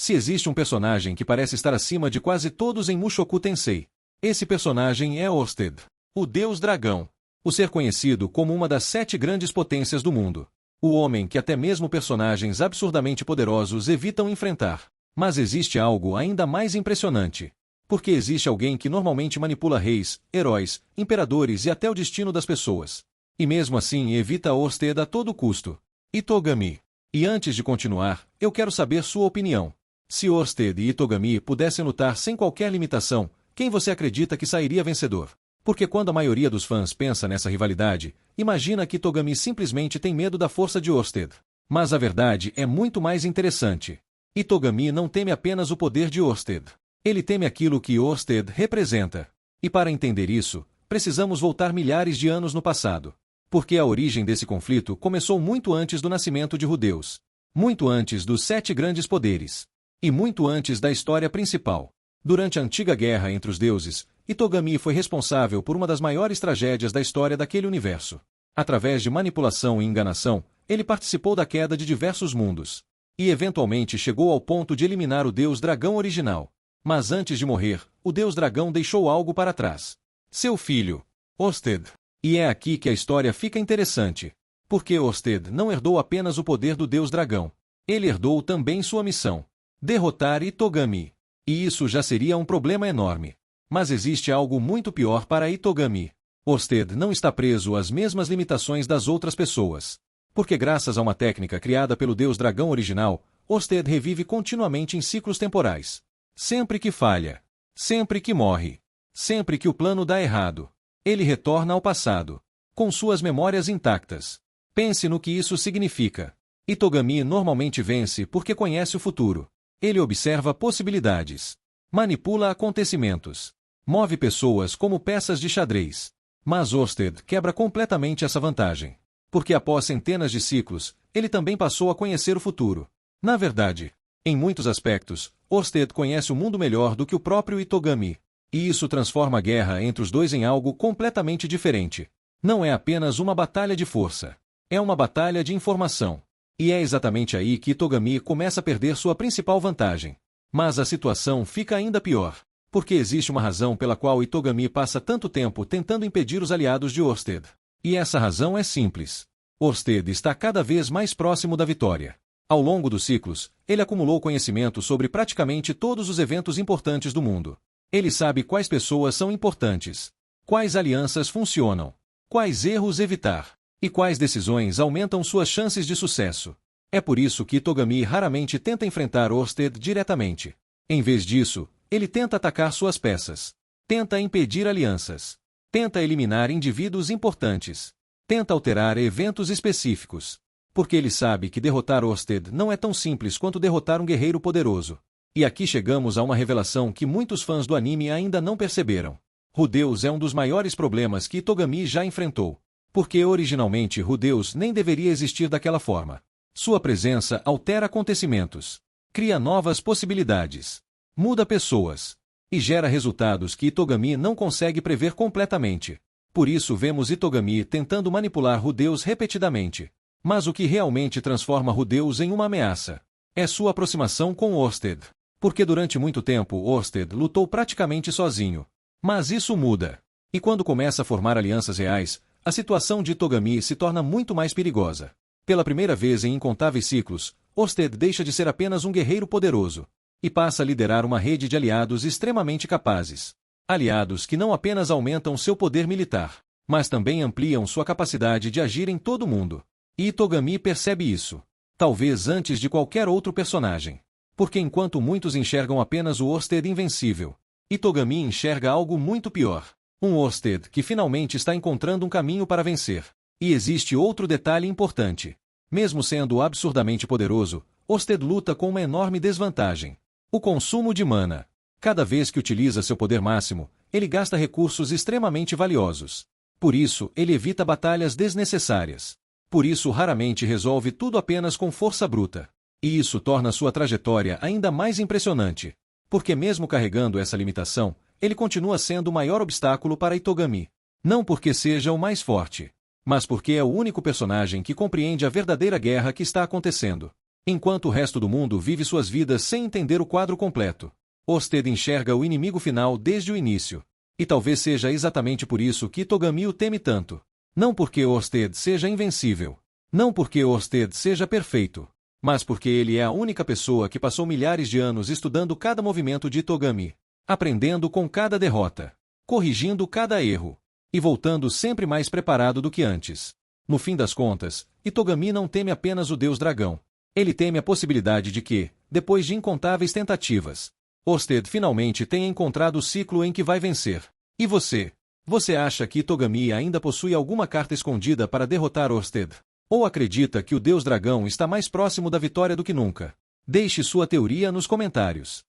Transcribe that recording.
Se existe um personagem que parece estar acima de quase todos em Mushoku Tensei, esse personagem é Orsted, o Deus Dragão, o ser conhecido como uma das 7 grandes potências do mundo. O homem que até mesmo personagens absurdamente poderosos evitam enfrentar. Mas existe algo ainda mais impressionante. Porque existe alguém que normalmente manipula reis, heróis, imperadores e até o destino das pessoas. E mesmo assim evita Orsted a todo custo. Itogami. E antes de continuar, eu quero saber sua opinião. Se Orsted e Itogami pudessem lutar sem qualquer limitação, quem você acredita que sairia vencedor? Porque quando a maioria dos fãs pensa nessa rivalidade, imagina que Itogami simplesmente tem medo da força de Orsted. Mas a verdade é muito mais interessante. Itogami não teme apenas o poder de Orsted. Ele teme aquilo que Orsted representa. E para entender isso, precisamos voltar milhares de anos no passado. Porque a origem desse conflito começou muito antes do nascimento de Rudeus. Muito antes dos 7 grandes poderes. E muito antes da história principal. Durante a antiga guerra entre os deuses, Itogami foi responsável por uma das maiores tragédias da história daquele universo. Através de manipulação e enganação, ele participou da queda de diversos mundos. E eventualmente chegou ao ponto de eliminar o Deus Dragão original. Mas antes de morrer, o Deus Dragão deixou algo para trás. Seu filho, Orsted. E é aqui que a história fica interessante. Porque Orsted não herdou apenas o poder do Deus Dragão. Ele herdou também sua missão: derrotar Itogami. E isso já seria um problema enorme. Mas existe algo muito pior para Itogami. Orsted não está preso às mesmas limitações das outras pessoas. Porque graças a uma técnica criada pelo Deus Dragão original, Orsted revive continuamente em ciclos temporais. Sempre que falha. Sempre que morre. Sempre que o plano dá errado. Ele retorna ao passado. Com suas memórias intactas. Pense no que isso significa. Itogami normalmente vence porque conhece o futuro. Ele observa possibilidades. Manipula acontecimentos. Move pessoas como peças de xadrez. Mas Orsted quebra completamente essa vantagem. Porque após centenas de ciclos, ele também passou a conhecer o futuro. Na verdade, em muitos aspectos, Orsted conhece o mundo melhor do que o próprio Itogami. E isso transforma a guerra entre os dois em algo completamente diferente. Não é apenas uma batalha de força. É uma batalha de informação. E é exatamente aí que Itogami começa a perder sua principal vantagem. Mas a situação fica ainda pior. Porque existe uma razão pela qual Itogami passa tanto tempo tentando impedir os aliados de Orsted. E essa razão é simples. Orsted está cada vez mais próximo da vitória. Ao longo dos ciclos, ele acumulou conhecimento sobre praticamente todos os eventos importantes do mundo. Ele sabe quais pessoas são importantes, quais alianças funcionam, quais erros evitar, e quais decisões aumentam suas chances de sucesso. É por isso que Itogami raramente tenta enfrentar Orsted diretamente. Em vez disso, ele tenta atacar suas peças. Tenta impedir alianças. Tenta eliminar indivíduos importantes. Tenta alterar eventos específicos. Porque ele sabe que derrotar Orsted não é tão simples quanto derrotar um guerreiro poderoso. E aqui chegamos a uma revelação que muitos fãs do anime ainda não perceberam. Rudeus é um dos maiores problemas que Itogami já enfrentou. Porque originalmente Rudeus nem deveria existir daquela forma. Sua presença altera acontecimentos. Cria novas possibilidades. Muda pessoas. E gera resultados que Itogami não consegue prever completamente. Por isso vemos Itogami tentando manipular Rudeus repetidamente. Mas o que realmente transforma Rudeus em uma ameaça é sua aproximação com Orsted. Porque durante muito tempo Orsted lutou praticamente sozinho. Mas isso muda. E quando começa a formar alianças reais, a situação de Itogami se torna muito mais perigosa. Pela primeira vez em incontáveis ciclos, Orsted deixa de ser apenas um guerreiro poderoso. E passa a liderar uma rede de aliados extremamente capazes. Aliados que não apenas aumentam seu poder militar, mas também ampliam sua capacidade de agir em todo o mundo. E Itogami percebe isso. Talvez antes de qualquer outro personagem. Porque enquanto muitos enxergam apenas o Orsted invencível, Itogami enxerga algo muito pior. Um Orsted que finalmente está encontrando um caminho para vencer. E existe outro detalhe importante. Mesmo sendo absurdamente poderoso, Orsted luta com uma enorme desvantagem. O consumo de mana. Cada vez que utiliza seu poder máximo, ele gasta recursos extremamente valiosos. Por isso, ele evita batalhas desnecessárias. Por isso raramente resolve tudo apenas com força bruta. E isso torna sua trajetória ainda mais impressionante. Porque mesmo carregando essa limitação, ele continua sendo o maior obstáculo para Itogami. Não porque seja o mais forte, mas porque é o único personagem que compreende a verdadeira guerra que está acontecendo. enquanto o resto do mundo vive suas vidas sem entender o quadro completo. Orsted enxerga o inimigo final desde o início. E talvez seja exatamente por isso que Togami o teme tanto. Não porque Orsted seja invencível. Não porque Orsted seja perfeito. Mas porque ele é a única pessoa que passou milhares de anos estudando cada movimento de Togami, aprendendo com cada derrota, corrigindo cada erro, e voltando sempre mais preparado do que antes. No fim das contas, Itogami não teme apenas o Deus Dragão. Ele teme a possibilidade de que, depois de incontáveis tentativas, Orsted finalmente tenha encontrado o ciclo em que vai vencer. E você? Você acha que Itogami ainda possui alguma carta escondida para derrotar Orsted? Ou acredita que o Deus Dragão está mais próximo da vitória do que nunca? Deixe sua teoria nos comentários.